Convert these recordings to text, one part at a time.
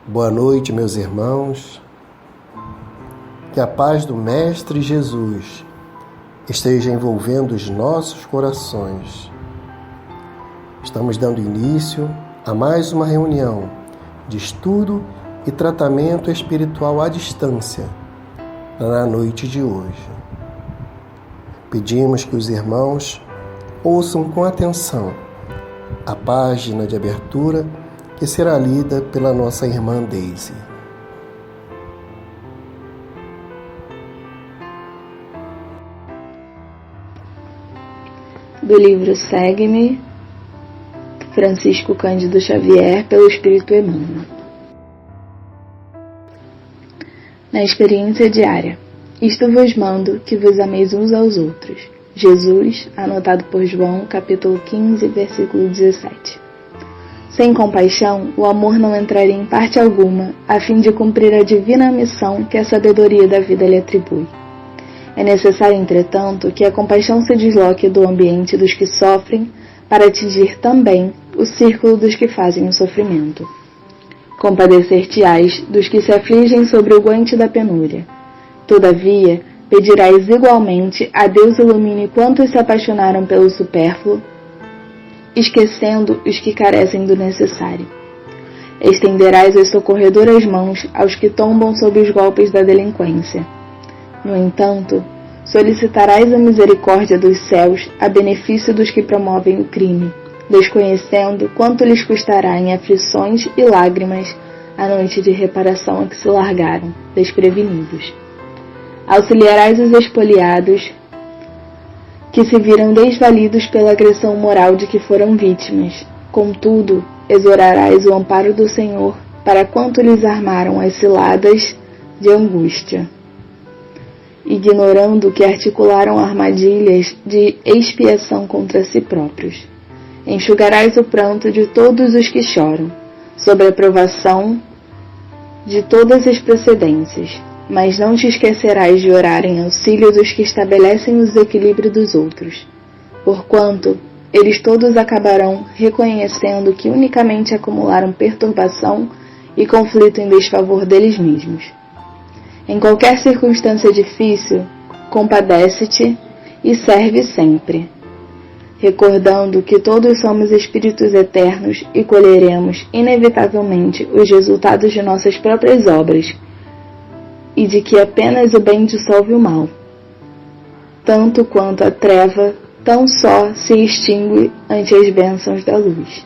Boa noite, meus irmãos. Que a paz do Mestre Jesus esteja envolvendo os nossos corações. Estamos dando início a mais uma reunião de estudo e tratamento espiritual à distância na noite de hoje. Pedimos que os irmãos ouçam com atenção a página de abertura que será lida pela nossa irmã Deise. Do livro Segue-me, Francisco Cândido Xavier, pelo Espírito Emmanuel. Na experiência diária, isto vos mando, que vos ameis uns aos outros. Jesus, anotado por João, capítulo 15, versículo 17. Sem compaixão, o amor não entraria em parte alguma, a fim de cumprir a divina missão que a sabedoria da vida lhe atribui. É necessário, entretanto, que a compaixão se desloque do ambiente dos que sofrem para atingir também o círculo dos que fazem o sofrimento. Compadecer-te-ás dos que se afligem sobre o guante da penúria. Todavia, pedirás igualmente a Deus ilumine quantos se apaixonaram pelo supérfluo, esquecendo os que carecem do necessário. Estenderás as socorredoras mãos aos que tombam sob os golpes da delinquência. No entanto, solicitarás a misericórdia dos céus a benefício dos que promovem o crime, desconhecendo quanto lhes custará em aflições e lágrimas a noite de reparação a que se largaram, desprevenidos. Auxiliarás os expoliados que se viram desvalidos pela agressão moral de que foram vítimas. Contudo, exorarás o amparo do Senhor para quanto lhes armaram as ciladas de angústia, ignorando que articularam armadilhas de expiação contra si próprios. Enxugarás o pranto de todos os que choram, sob a provação de todas as procedências, mas não te esquecerás de orar em auxílio dos que estabelecem o desequilíbrio dos outros, porquanto eles todos acabarão reconhecendo que unicamente acumularam perturbação e conflito em desfavor deles mesmos. Em qualquer circunstância difícil, compadece-te e serve sempre, recordando que todos somos espíritos eternos e colheremos inevitavelmente os resultados de nossas próprias obras, e de que apenas o bem dissolve o mal, tanto quanto a treva tão só se extingue ante as bênçãos da luz.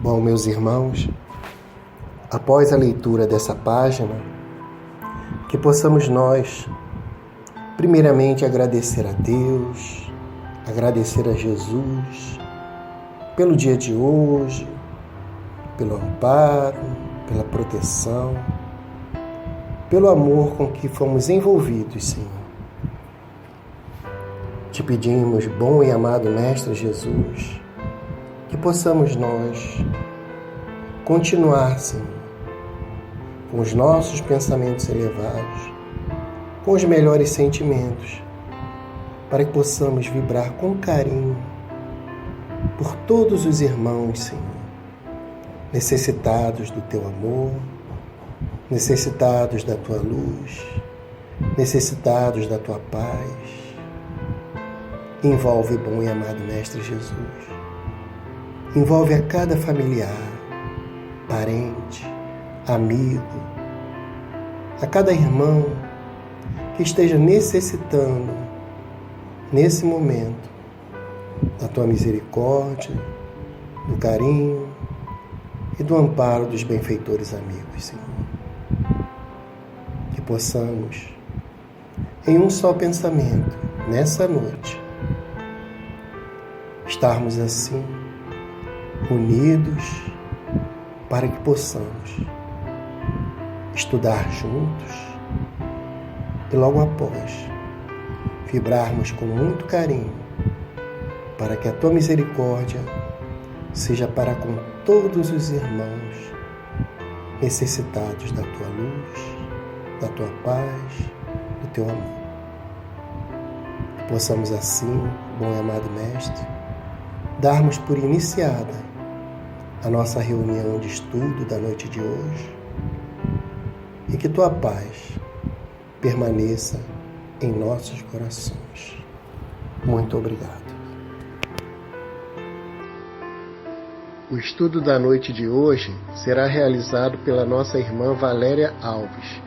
Bom, meus irmãos, após a leitura dessa página, que possamos nós, primeiramente, agradecer a Deus, agradecer a Jesus pelo dia de hoje, pelo amparo, pela proteção, pelo amor com que fomos envolvidos, Senhor. Te pedimos, bom e amado Mestre Jesus, que possamos nós continuar, Senhor, com os nossos pensamentos elevados, com os melhores sentimentos, para que possamos vibrar com carinho por todos os irmãos, Senhor, necessitados do Teu amor, necessitados da Tua luz, necessitados da Tua paz. Envolve, bom e amado Mestre Jesus. Envolve a cada familiar, parente, amigo, a cada irmão que esteja necessitando, nesse momento, da Tua misericórdia, do carinho e do amparo dos benfeitores amigos, Senhor. Que possamos, em um só pensamento, nessa noite, estarmos assim, unidos, para que possamos estudar juntos e logo após vibrarmos com muito carinho para que a Tua misericórdia seja para com todos os irmãos necessitados da Tua luz, da Tua paz, do Teu amor. Que possamos assim, bom e amado Mestre, darmos por iniciada a nossa reunião de estudo da noite de hoje e que tua paz permaneça em nossos corações. Muito obrigado. O estudo da noite de hoje será realizado pela nossa irmã Valéria Alves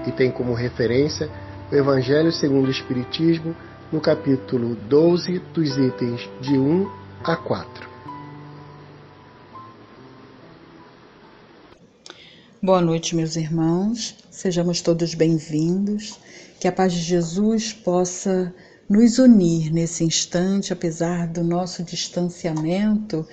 e tem como referência o Evangelho segundo o Espiritismo, no capítulo 12, dos itens de 1 a 4. Boa noite, meus irmãos. Sejamos todos bem-vindos. Que a paz de Jesus possa nos unir nesse instante, apesar do nosso distanciamento,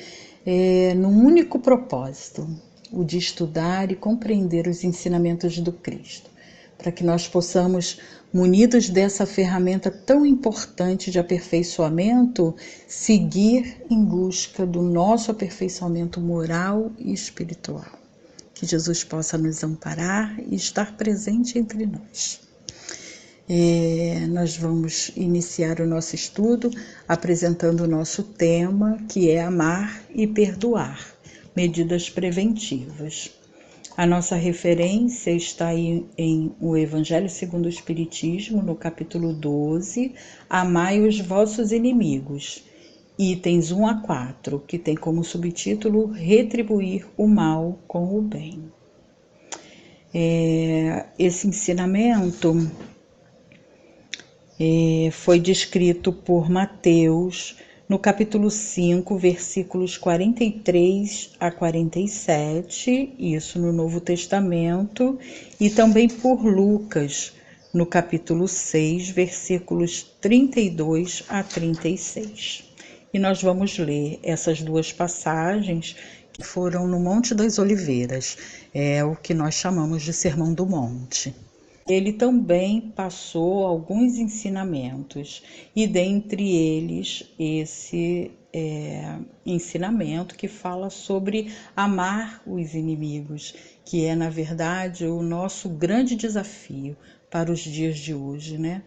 num único propósito, o de estudar e compreender os ensinamentos do Cristo, para que nós possamos, munidos dessa ferramenta tão importante de aperfeiçoamento, seguir em busca do nosso aperfeiçoamento moral e espiritual. Que Jesus possa nos amparar e estar presente entre nós. Nós vamos iniciar o nosso estudo apresentando o nosso tema, que é amar e perdoar, medidas preventivas. A nossa referência está em o Evangelho segundo o Espiritismo, no capítulo 12, Amai os vossos inimigos, itens 1 a 4, que tem como subtítulo Retribuir o mal com o bem. Esse ensinamento foi descrito por Mateus no capítulo 5, versículos 43 a 47, isso no Novo Testamento, e também por Lucas, no capítulo 6, versículos 32 a 36. E nós vamos ler essas duas passagens que foram no Monte das Oliveiras, o que nós chamamos de Sermão do Monte. Ele também passou alguns ensinamentos, e dentre eles esse ensinamento que fala sobre amar os inimigos, que é, na verdade, o nosso grande desafio para os dias de hoje, né?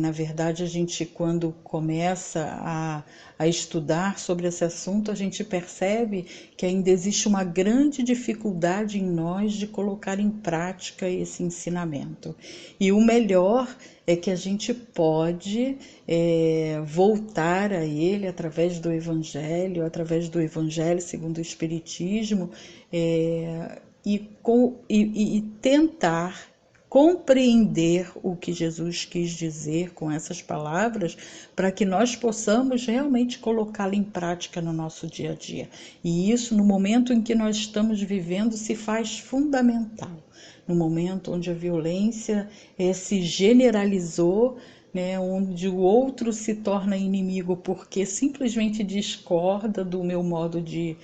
Na verdade, a gente, quando começa a estudar sobre esse assunto, a gente percebe que ainda existe uma grande dificuldade em nós de colocar em prática esse ensinamento. E o melhor é que a gente pode voltar a ele através do Evangelho segundo o Espiritismo, e tentar compreender o que Jesus quis dizer com essas palavras, para que nós possamos realmente colocá-la em prática no nosso dia a dia. E isso, no momento em que nós estamos vivendo, se faz fundamental. No momento onde a violência se generalizou, né, onde o outro se torna inimigo porque simplesmente discorda do meu modo de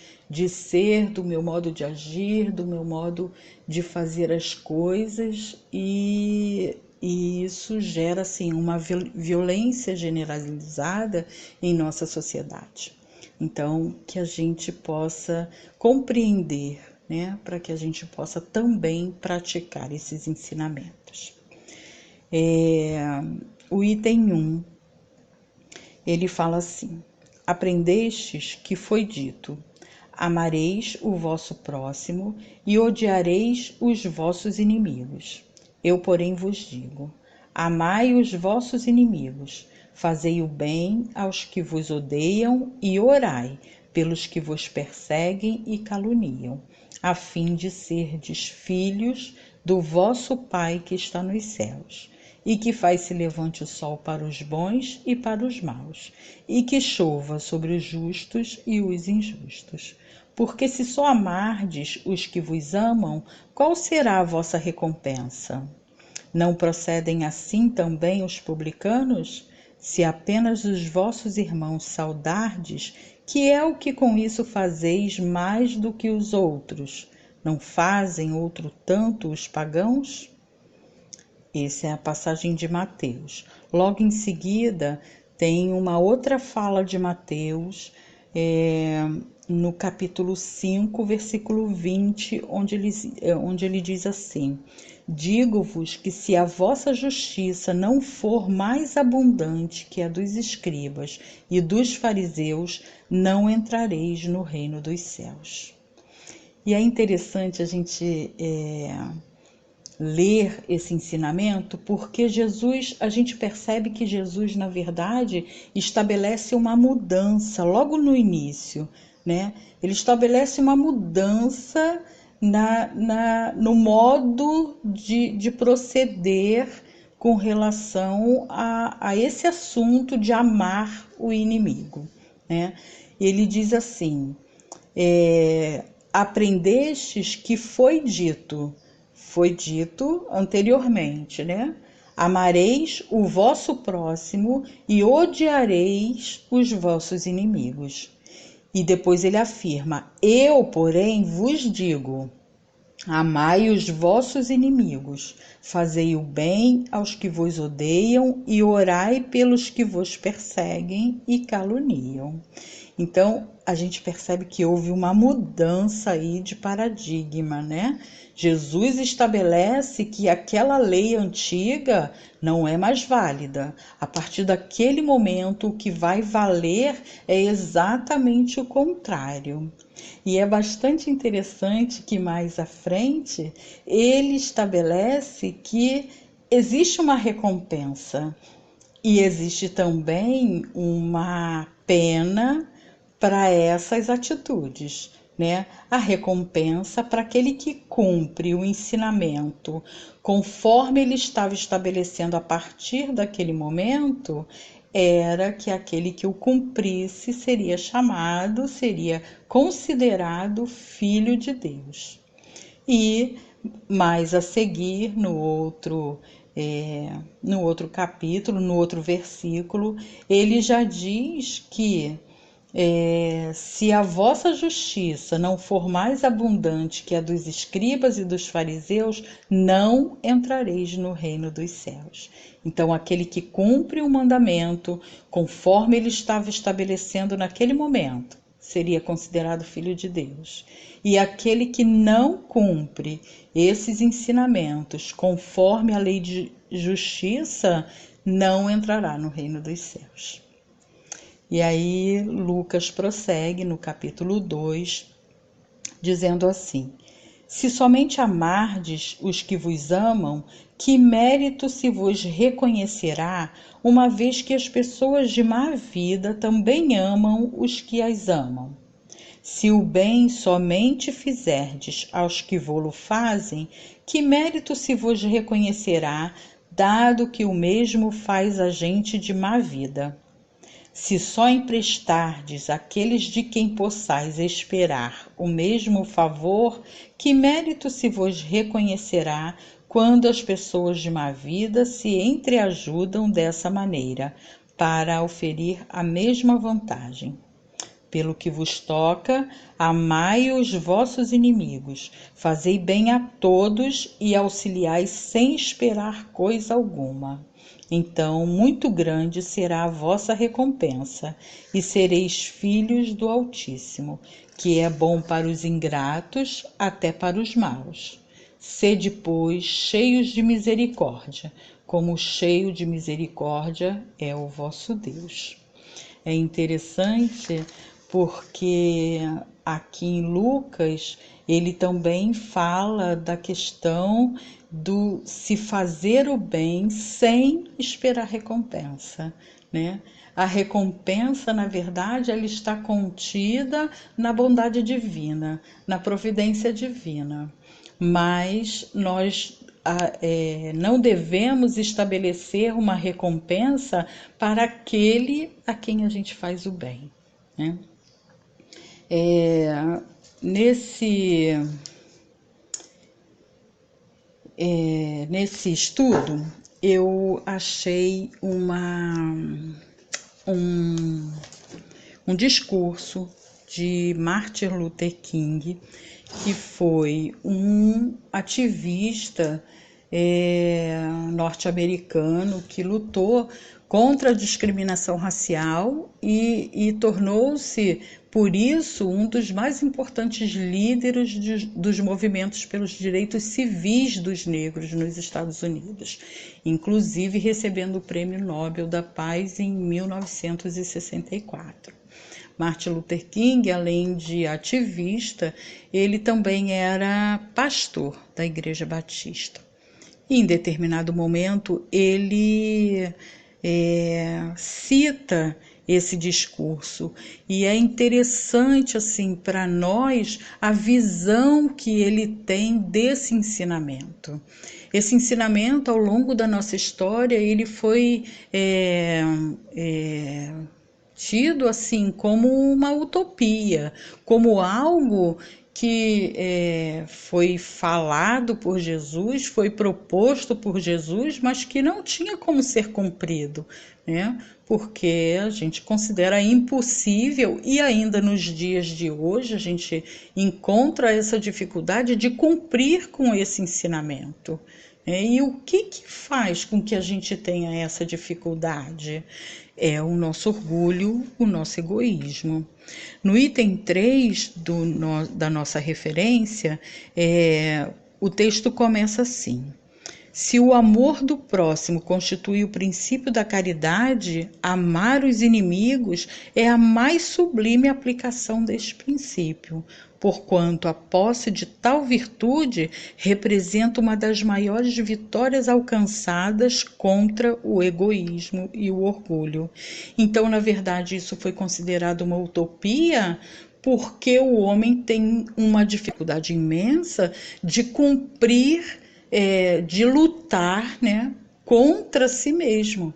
ser, do meu modo de agir, do meu modo de fazer as coisas, e isso gera assim, uma violência generalizada em nossa sociedade. Então, que a gente possa compreender, né, para que a gente possa também praticar esses ensinamentos. O item 1, ele fala assim: aprendestes que foi dito, amareis o vosso próximo e odiareis os vossos inimigos. Eu, porém, vos digo, amai os vossos inimigos, fazei o bem aos que vos odeiam e orai pelos que vos perseguem e caluniam, a fim de serdes filhos do vosso Pai que está nos céus, e que faz se levante o sol para os bons e para os maus, e que chova sobre os justos e os injustos. Porque se só amardes os que vos amam, qual será a vossa recompensa? Não procedem assim também os publicanos? Se apenas os vossos irmãos saudardes, que é o que com isso fazeis mais do que os outros? Não fazem outro tanto os pagãos? Essa é a passagem de Mateus. Logo em seguida, tem uma outra fala de Mateus, no capítulo 5, versículo 20, onde ele diz assim: digo-vos que se a vossa justiça não for mais abundante que a dos escribas e dos fariseus, não entrareis no reino dos céus. E é interessante a gente ler esse ensinamento, porque a gente percebe que Jesus, na verdade, estabelece uma mudança logo no início, né? Ele estabelece uma mudança no modo de proceder com relação a esse assunto de amar o inimigo, né? Ele diz assim, aprendestes que foi dito anteriormente, né? Amareis o vosso próximo e odiareis os vossos inimigos. E depois ele afirma, eu, porém, vos digo, amai os vossos inimigos, fazei o bem aos que vos odeiam e orai pelos que vos perseguem e caluniam. Então, a gente percebe que houve uma mudança aí de paradigma, né? Jesus estabelece que aquela lei antiga não é mais válida. A partir daquele momento, o que vai valer é exatamente o contrário. E é bastante interessante que mais à frente ele estabelece que existe uma recompensa e existe também uma pena para essas atitudes, né? A recompensa para aquele que cumpre o ensinamento conforme ele estava estabelecendo a partir daquele momento, era que aquele que o cumprisse seria considerado filho de Deus. E mais a seguir, no outro capítulo, no outro versículo, ele já diz que se a vossa justiça não for mais abundante que a dos escribas e dos fariseus, não entrareis no reino dos céus. Então, aquele que cumpre o mandamento, conforme ele estava estabelecendo naquele momento, seria considerado filho de Deus. E aquele que não cumpre esses ensinamentos, conforme a lei de justiça, não entrará no reino dos céus. E aí Lucas prossegue no capítulo 2, dizendo assim, se somente amardes os que vos amam, que mérito se vos reconhecerá, uma vez que as pessoas de má vida também amam os que as amam? Se o bem somente fizerdes aos que vô-lo fazem, que mérito se vos reconhecerá, dado que o mesmo faz a gente de má vida? Se só emprestardes àqueles de quem possais esperar o mesmo favor, que mérito se vos reconhecerá quando as pessoas de má vida se entreajudam dessa maneira, para oferir a mesma vantagem? Pelo que vos toca, amai os vossos inimigos, fazei bem a todos e auxiliai sem esperar coisa alguma. Então, muito grande será a vossa recompensa, e sereis filhos do Altíssimo, que é bom para os ingratos, até para os maus. Sede, pois, cheios de misericórdia, como cheio de misericórdia é o vosso Deus. É interessante porque aqui em Lucas ele também fala da questão do se fazer o bem sem esperar recompensa, né? A recompensa, na verdade, ela está contida na bondade divina, na providência divina, mas nós não devemos estabelecer uma recompensa para aquele a quem a gente faz o bem, né? Nesse estudo, eu achei um discurso de Martin Luther King, que foi um ativista norte-americano que lutou contra a discriminação racial e tornou-se, por isso, um dos mais importantes líderes dos movimentos pelos direitos civis dos negros nos Estados Unidos, inclusive recebendo o Prêmio Nobel da Paz em 1964. Martin Luther King, além de ativista, ele também era pastor da Igreja Batista. E, em determinado momento, ele cita esse discurso, e é interessante assim para nós a visão que ele tem desse ensinamento. Esse ensinamento, ao longo da nossa história, ele foi tido assim como uma utopia, como algo que foi falado por Jesus, foi proposto por Jesus, mas que não tinha como ser cumprido, né? Porque a gente considera impossível, e ainda nos dias de hoje a gente encontra essa dificuldade de cumprir com esse ensinamento. E o que faz com que a gente tenha essa dificuldade? É o nosso orgulho, o nosso egoísmo. No item 3 da nossa referência, o texto começa assim: se o amor do próximo constitui o princípio da caridade, amar os inimigos é a mais sublime aplicação deste princípio, porquanto a posse de tal virtude representa uma das maiores vitórias alcançadas contra o egoísmo e o orgulho. Então, na verdade, isso foi considerado uma utopia, porque o homem tem uma dificuldade imensa de cumprir, de lutar, né, contra si mesmo,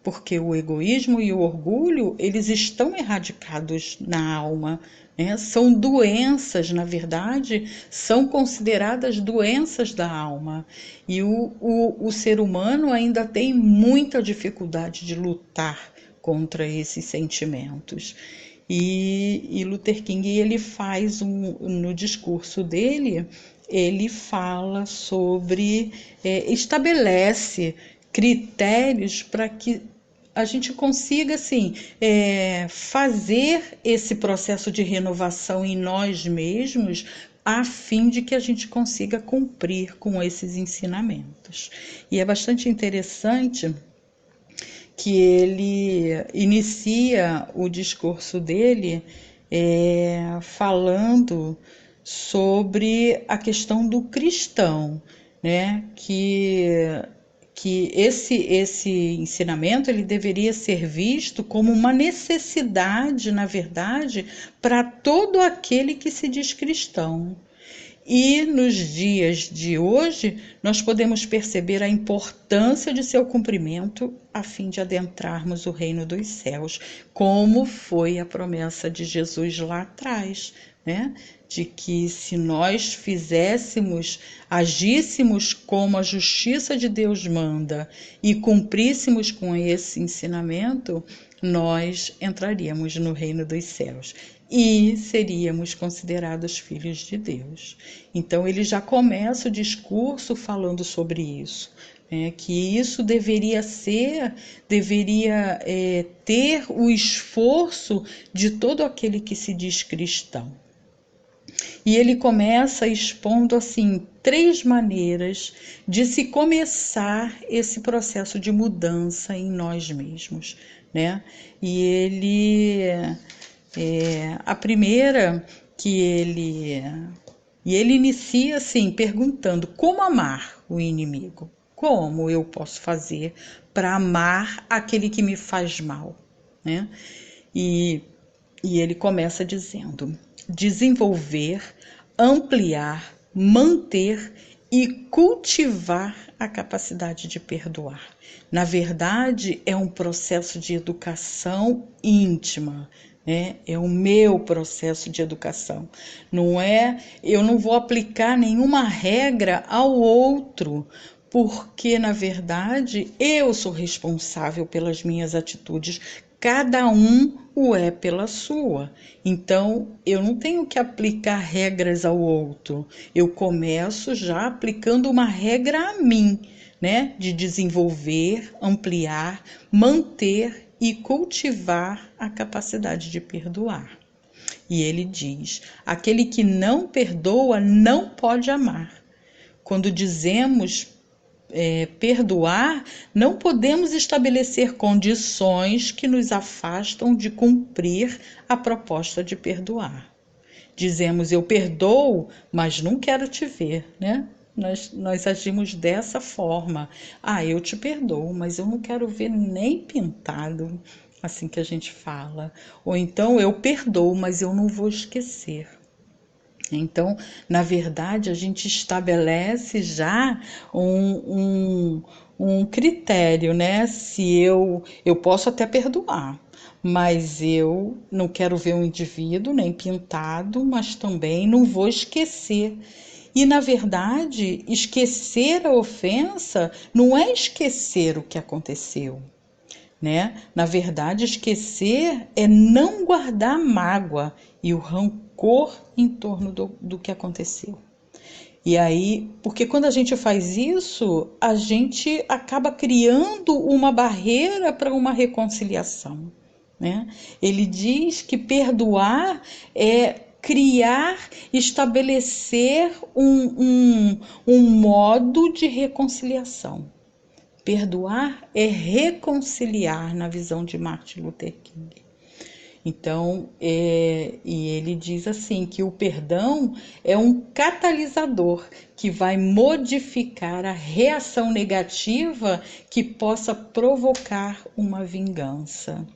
porque o egoísmo e o orgulho, eles estão erradicados na alma, né? São doenças, na verdade, são consideradas doenças da alma, e o ser humano ainda tem muita dificuldade de lutar contra esses sentimentos. E Luther King, ele faz no discurso dele, ele fala sobre, estabelece critérios para que a gente consiga assim, fazer esse processo de renovação em nós mesmos, a fim de que a gente consiga cumprir com esses ensinamentos. E é bastante interessante que ele inicia o discurso dele falando sobre a questão do cristão, né? Que esse ensinamento ele deveria ser visto como uma necessidade, na verdade, para todo aquele que se diz cristão. E nos dias de hoje, nós podemos perceber a importância de seu cumprimento a fim de adentrarmos o reino dos céus, como foi a promessa de Jesus lá atrás, né? De que se nós agíssemos como a justiça de Deus manda e cumpríssemos com esse ensinamento, nós entraríamos no reino dos céus e seríamos considerados filhos de Deus. Então ele já começa o discurso falando sobre isso, que isso deveria ter o esforço de todo aquele que se diz cristão. E ele começa expondo assim 3 maneiras de se começar esse processo de mudança em nós mesmos, né? E a primeira que ele inicia assim perguntando: como amar o inimigo? Como eu posso fazer para amar aquele que me faz mal, né? E ele começa dizendo: desenvolver, ampliar, manter e cultivar a capacidade de perdoar. Na verdade, é um processo de educação íntima, né? É o meu processo de educação. Eu não vou aplicar nenhuma regra ao outro, porque, na verdade, eu sou responsável pelas minhas atitudes. Cada um o é pela sua. Então, eu não tenho que aplicar regras ao outro. Eu começo já aplicando uma regra a mim, né? De desenvolver, ampliar, manter e cultivar a capacidade de perdoar. E ele diz: aquele que não perdoa não pode amar. Quando dizemos perdoar, não podemos estabelecer condições que nos afastam de cumprir a proposta de perdoar. Dizemos, eu perdoo, mas não quero te ver, né? Nós agimos dessa forma. Eu te perdoo, mas eu não quero ver nem pintado, assim que a gente fala. Ou então, eu perdoo, mas eu não vou esquecer. Então, na verdade, a gente estabelece já um critério, né? Se eu posso até perdoar, mas eu não quero ver um indivíduo nem pintado, mas também não vou esquecer. E, na verdade, esquecer a ofensa não é esquecer o que aconteceu, né? Na verdade, esquecer é não guardar mágoa e o rancor em torno do que aconteceu. E aí, porque quando a gente faz isso, a gente acaba criando uma barreira para uma reconciliação, né? Ele diz que perdoar é criar, estabelecer um modo de reconciliação. Perdoar é reconciliar na visão de Martin Luther King. Então, e ele diz assim, que o perdão é um catalisador que vai modificar a reação negativa que possa provocar uma vingança.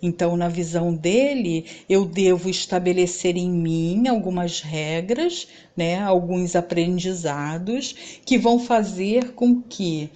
Então, na visão dele, eu devo estabelecer em mim algumas regras, né, alguns aprendizados que vão fazer com que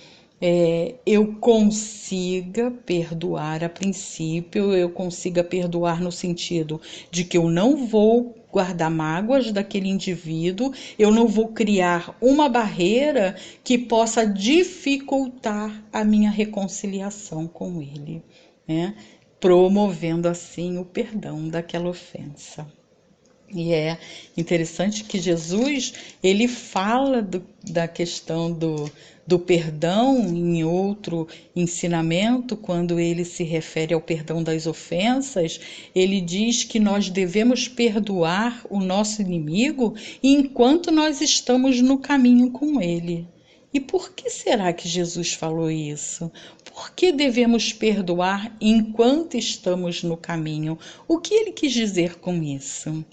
eu consiga perdoar a princípio, eu consiga perdoar no sentido de que eu não vou guardar mágoas daquele indivíduo, eu não vou criar uma barreira que possa dificultar a minha reconciliação com ele, né? Promovendo assim o perdão daquela ofensa. E é interessante que Jesus, ele fala da questão do perdão em outro ensinamento, quando ele se refere ao perdão das ofensas, ele diz que nós devemos perdoar o nosso inimigo enquanto nós estamos no caminho com ele. E por que será que Jesus falou isso? Por que devemos perdoar enquanto estamos no caminho? O que ele quis dizer com isso?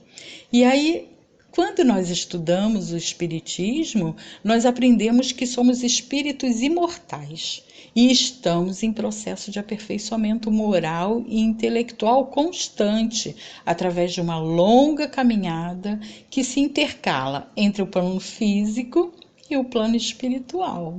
E aí, quando nós estudamos o Espiritismo, nós aprendemos que somos espíritos imortais e estamos em processo de aperfeiçoamento moral e intelectual constante, através de uma longa caminhada que se intercala entre o plano físico e o plano espiritual.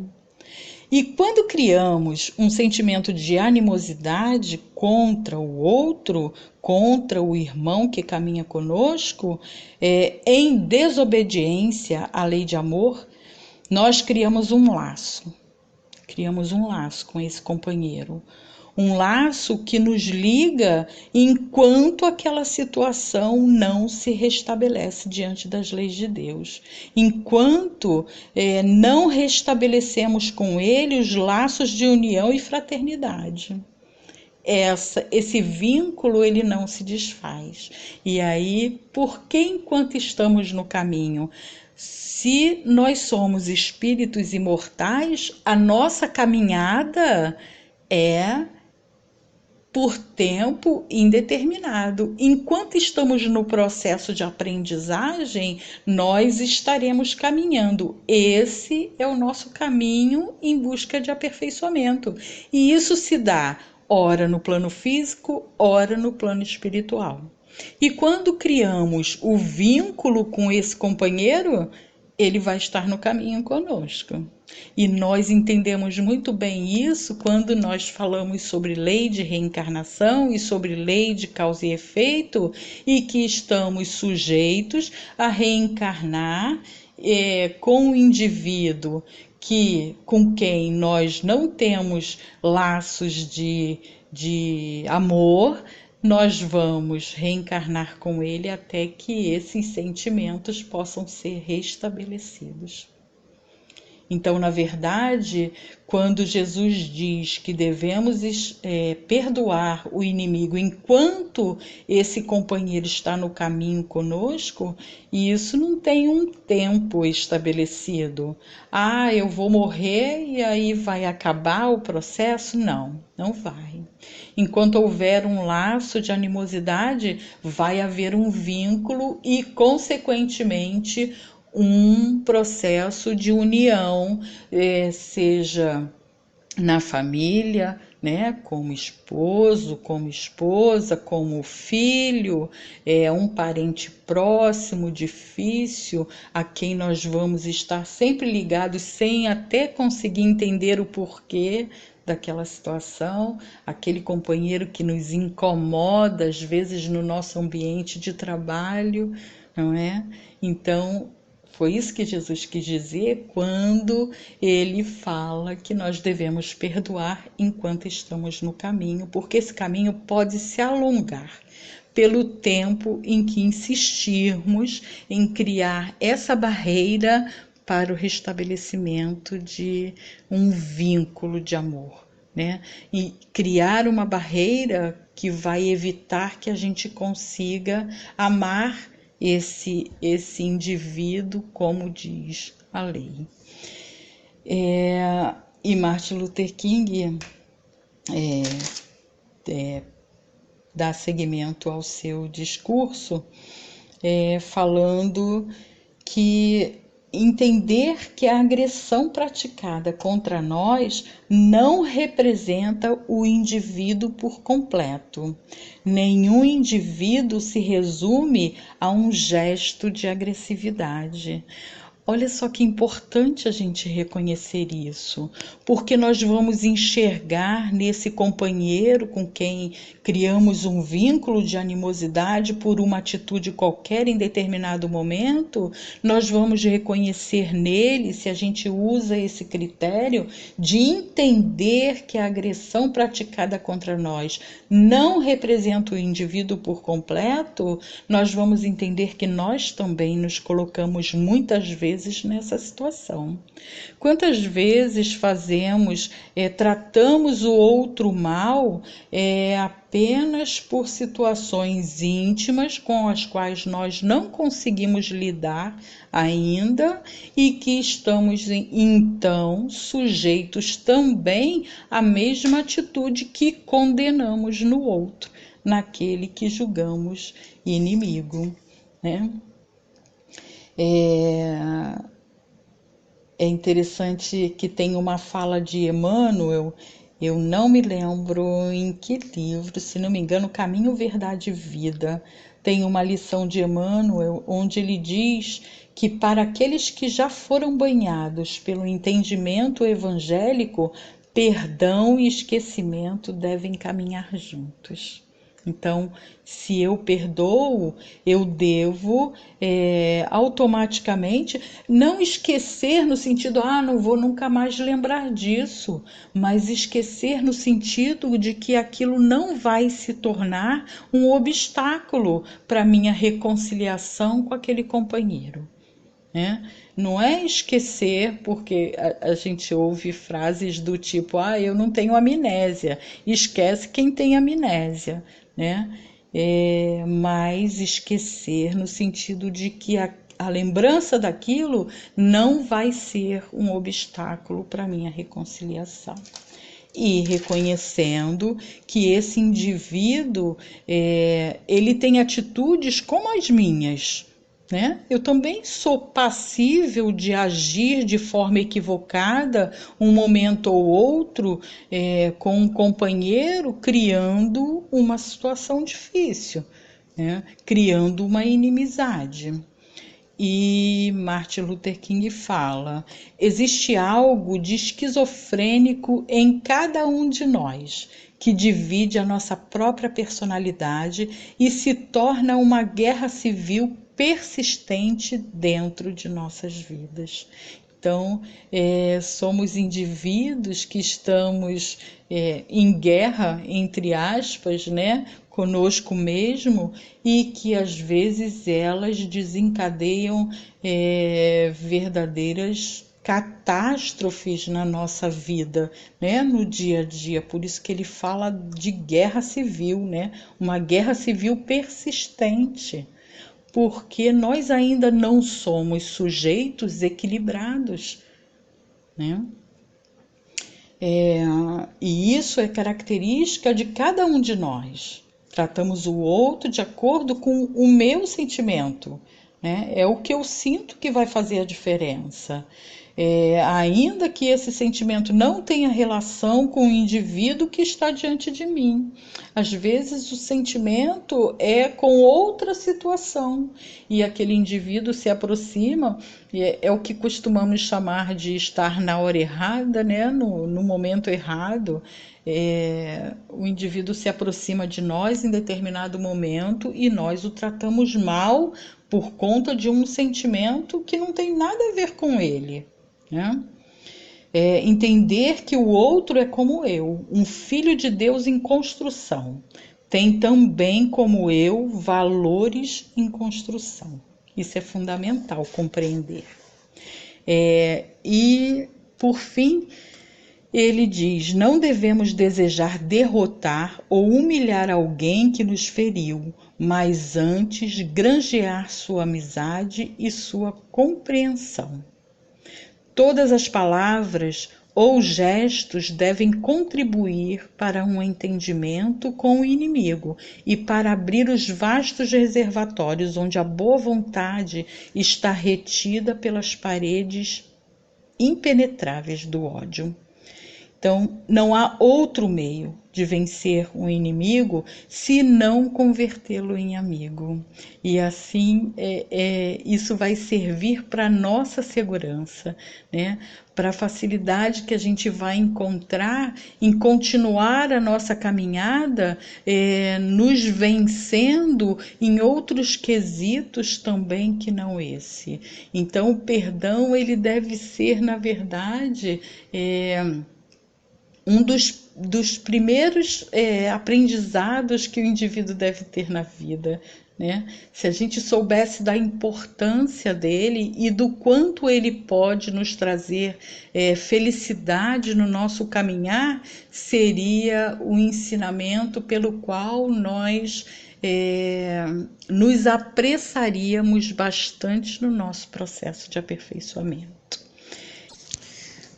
E quando criamos um sentimento de animosidade contra o outro, contra o irmão que caminha conosco, em desobediência à lei de amor, nós criamos um laço com esse companheiro. Um laço que nos liga enquanto aquela situação não se restabelece diante das leis de Deus. Enquanto não restabelecemos com ele os laços de união e fraternidade. Esse vínculo ele não se desfaz. E aí, por que enquanto estamos no caminho? Se nós somos espíritos imortais, a nossa caminhada é por tempo indeterminado. Enquanto estamos no processo de aprendizagem, nós estaremos caminhando. Esse é o nosso caminho em busca de aperfeiçoamento. E isso se dá ora no plano físico, ora no plano espiritual. E quando criamos o vínculo com esse companheiro, ele vai estar no caminho conosco. E nós entendemos muito bem isso quando nós falamos sobre lei de reencarnação e sobre lei de causa e efeito, e que estamos sujeitos a reencarnar com o indivíduo com quem nós não temos laços de amor. Nós vamos reencarnar com ele até que esses sentimentos possam ser restabelecidos. Então, na verdade, quando Jesus diz que devemos perdoar o inimigo enquanto esse companheiro está no caminho conosco, isso não tem um tempo estabelecido. Ah, eu vou morrer e aí vai acabar o processo? Não, não vai. Enquanto houver um laço de animosidade, vai haver um vínculo e, consequentemente, um processo de união, seja na família, né, como esposo, como esposa, como filho, um parente próximo, difícil, a quem nós vamos estar sempre ligados sem até conseguir entender o porquê daquela situação, aquele companheiro que nos incomoda às vezes no nosso ambiente de trabalho, não é? Então, foi isso que Jesus quis dizer quando ele fala que nós devemos perdoar enquanto estamos no caminho, porque esse caminho pode se alongar pelo tempo em que insistirmos em criar essa barreira para o restabelecimento de um vínculo de amor, né? E criar uma barreira que vai evitar que a gente consiga amar esse indivíduo, como diz a lei. E Martin Luther King dá seguimento ao seu discurso, falando que entender que a agressão praticada contra nós não representa o indivíduo por completo. Nenhum indivíduo se resume a um gesto de agressividade. Olha só que importante a gente reconhecer isso, porque nós vamos enxergar nesse companheiro com quem criamos um vínculo de animosidade por uma atitude qualquer em determinado momento, nós vamos reconhecer nele, se a gente usa esse critério de entender que a agressão praticada contra nós não representa o indivíduo por completo, nós vamos entender que nós também nos colocamos muitas vezes nessa situação. Quantas vezes tratamos o outro mal apenas por situações íntimas com as quais nós não conseguimos lidar ainda e que estamos então sujeitos também à mesma atitude que condenamos no outro, naquele que julgamos inimigo, né? É interessante que tem uma fala de Emmanuel, eu não me lembro em que livro, se não me engano, Caminho, Verdade e Vida, tem uma lição de Emmanuel onde ele diz que para aqueles que já foram banhados pelo entendimento evangélico, perdão e esquecimento devem caminhar juntos. Então, se eu perdoo, eu devo automaticamente não esquecer no sentido, não vou nunca mais lembrar disso, mas esquecer no sentido de que aquilo não vai se tornar um obstáculo para a minha reconciliação com aquele companheiro. Não é esquecer, porque a gente ouve frases do tipo, eu não tenho amnésia, esquece quem tem amnésia, né? Mas esquecer no sentido de que a lembrança daquilo não vai ser um obstáculo para a minha reconciliação. E reconhecendo que esse indivíduo, ele tem atitudes como as minhas, né? Eu também sou passível de agir de forma equivocada um momento ou outro com um companheiro, criando uma situação difícil, né? Criando uma inimizade. E Martin Luther King fala, existe algo de esquizofrênico em cada um de nós, que divide a nossa própria personalidade e se torna uma guerra civil persistente dentro de nossas vidas. Então, somos indivíduos que estamos em guerra, entre aspas, né, conosco mesmo, e que às vezes elas desencadeiam verdadeiras catástrofes na nossa vida, né, no dia a dia. Por isso que ele fala de guerra civil, né, uma guerra civil persistente, porque nós ainda não somos sujeitos equilibrados, né? E isso é característica de cada um de nós. Tratamos o outro de acordo com o meu sentimento, né? É o que eu sinto que vai fazer a diferença. Ainda que esse sentimento não tenha relação com o indivíduo que está diante de mim. Às vezes o sentimento é com outra situação e aquele indivíduo se aproxima, é o que costumamos chamar de estar na hora errada, né? No momento errado. O indivíduo se aproxima de nós em determinado momento e nós o tratamos mal por conta de um sentimento que não tem nada a ver com ele, né? Entender que o outro é como eu, um filho de Deus em construção, tem também como eu valores em construção. Isso é fundamental compreender. E por fim, ele diz: não devemos desejar derrotar ou humilhar alguém que nos feriu, mas antes granjear sua amizade e sua compreensão. Todas as palavras ou gestos devem contribuir para um entendimento com o inimigo e para abrir os vastos reservatórios onde a boa vontade está retida pelas paredes impenetráveis do ódio. Então, não há outro meio de vencer um inimigo se não convertê-lo em amigo. E assim, isso vai servir para a nossa segurança, né? Para a facilidade que a gente vai encontrar em continuar a nossa caminhada, nos vencendo em outros quesitos também que não esse. Então, o perdão, ele deve ser, na verdade, um dos primeiros aprendizados que o indivíduo deve ter na vida, né? Se a gente soubesse da importância dele e do quanto ele pode nos trazer felicidade no nosso caminhar, seria o ensinamento pelo qual nós nos apressaríamos bastante no nosso processo de aperfeiçoamento.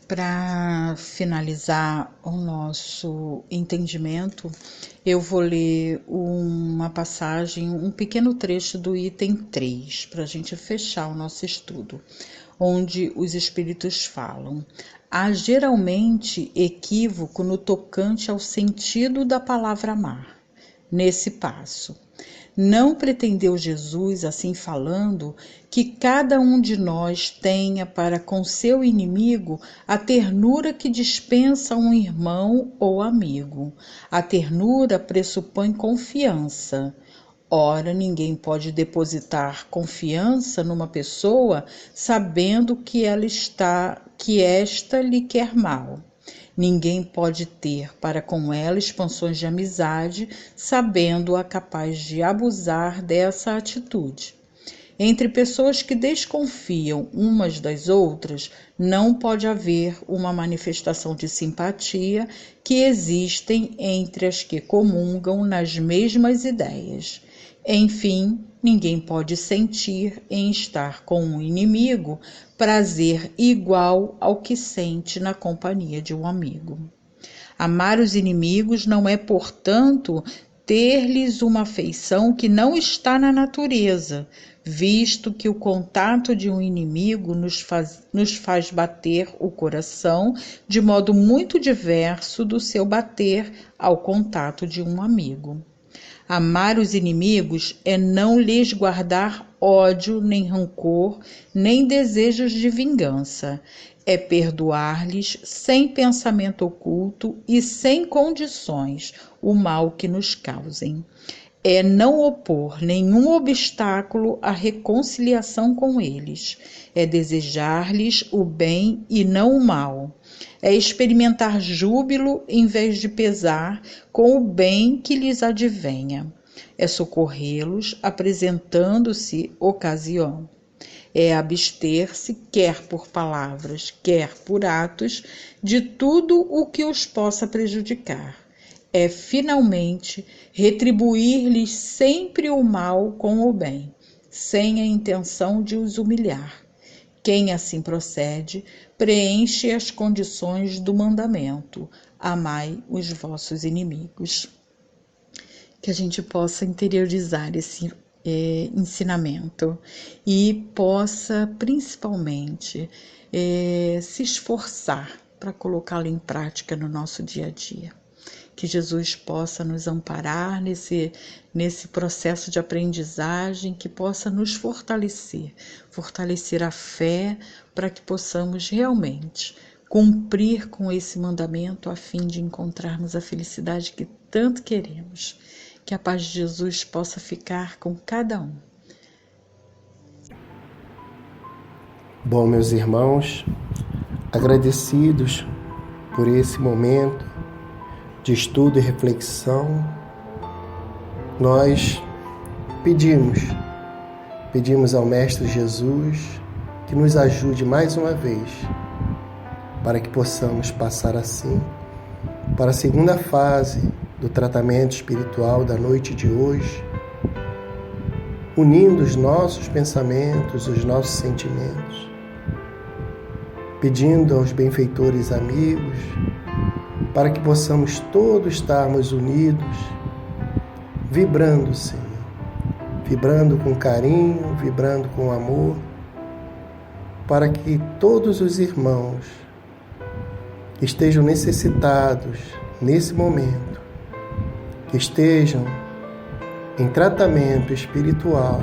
Para finalizar o nosso entendimento, eu vou ler uma passagem, um pequeno trecho do item 3, para a gente fechar o nosso estudo, onde os espíritos falam: há geralmente equívoco no tocante ao sentido da palavra amar. Nesse passo, não pretendeu Jesus, assim falando, que cada um de nós tenha para com seu inimigo a ternura que dispensa um irmão ou amigo. A ternura pressupõe confiança. Ora, ninguém pode depositar confiança numa pessoa sabendo que esta lhe quer mal. Ninguém pode ter para com ela expansões de amizade, sabendo-a capaz de abusar dessa atitude. Entre pessoas que desconfiam umas das outras, não pode haver uma manifestação de simpatia que existem entre as que comungam nas mesmas ideias. Enfim, ninguém pode sentir em estar com um inimigo prazer igual ao que sente na companhia de um amigo. Amar os inimigos não é, portanto, ter-lhes uma afeição que não está na natureza, visto que o contato de um inimigo nos faz bater o coração de modo muito diverso do seu bater ao contato de um amigo. Amar os inimigos é não lhes guardar ódio, nem rancor, nem desejos de vingança. É perdoar-lhes sem pensamento oculto e sem condições o mal que nos causem. É não opor nenhum obstáculo à reconciliação com eles. É desejar-lhes o bem e não o mal. É experimentar júbilo em vez de pesar com o bem que lhes advenha. É socorrê-los apresentando-se ocasião. é abster-se, quer por palavras, quer por atos, de tudo o que os possa prejudicar. É, finalmente, retribuir-lhes sempre o mal com o bem, sem a intenção de os humilhar. Quem assim procede, preenche as condições do mandamento: amai os vossos inimigos. Que a gente possa interiorizar esse ensinamento e possa, principalmente, se esforçar para colocá-lo em prática no nosso dia a dia. Que Jesus possa nos amparar nesse processo de aprendizagem, que possa nos fortalecer a fé, para que possamos realmente cumprir com esse mandamento a fim de encontrarmos a felicidade que tanto queremos. Que a paz de Jesus possa ficar com cada um. Bom, meus irmãos, agradecidos por esse momento de estudo e reflexão, nós pedimos ao Mestre Jesus que nos ajude mais uma vez, para que possamos passar assim para a segunda fase do tratamento espiritual da noite de hoje, unindo os nossos pensamentos, os nossos sentimentos, pedindo aos benfeitores amigos para que possamos todos estarmos unidos, vibrando, Senhor, vibrando com carinho, vibrando com amor, para que todos os irmãos que estejam necessitados nesse momento, que estejam em tratamento espiritual,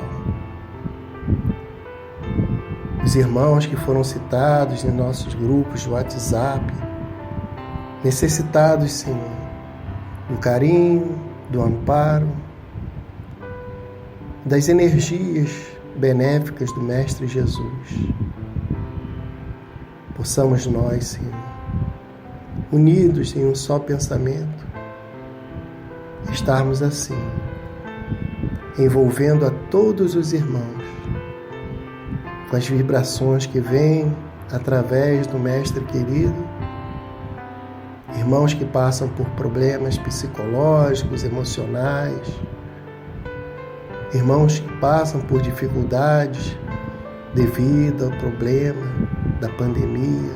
os irmãos que foram citados em nossos grupos de WhatsApp, necessitados, Senhor, do carinho, do amparo, das energias benéficas do Mestre Jesus. Possamos nós, Senhor, unidos em um só pensamento, estarmos assim, envolvendo a todos os irmãos com as vibrações que vêm através do Mestre querido, irmãos que passam por problemas psicológicos, emocionais, irmãos que passam por dificuldades devido ao problema da pandemia,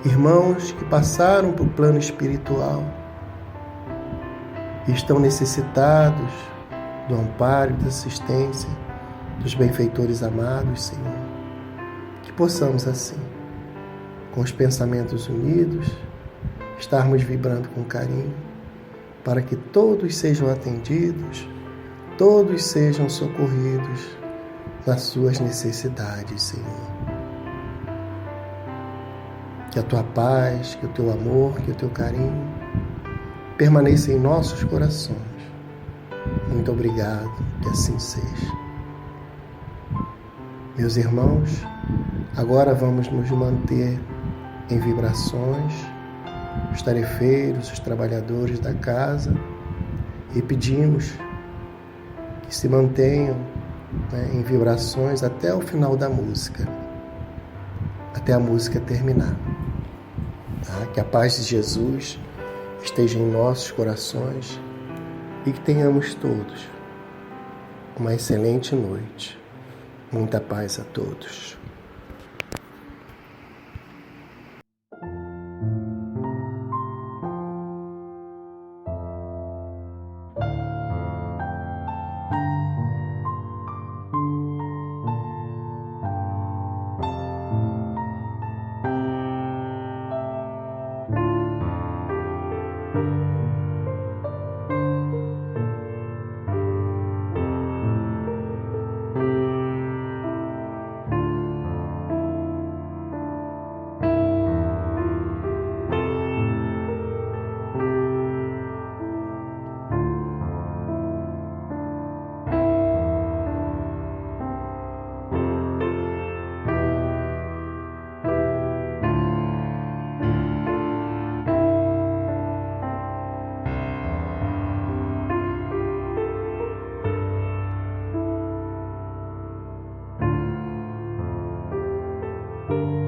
irmãos que passaram por plano espiritual e estão necessitados do amparo e da assistência dos benfeitores amados, Senhor. Que possamos assim, com os pensamentos unidos, estarmos vibrando com carinho, para que todos sejam atendidos, todos sejam socorridos nas suas necessidades, Senhor. Que a tua paz, que o teu amor, que o teu carinho permaneça em nossos corações. Muito obrigado, que assim seja. Meus irmãos, agora vamos nos manter em vibrações, os tarefeiros, os trabalhadores da casa, e pedimos que se mantenham em vibrações até o final da música, até a música terminar. Que a paz de Jesus esteja em nossos corações e que tenhamos todos uma excelente noite. Muita paz a todos. Amém.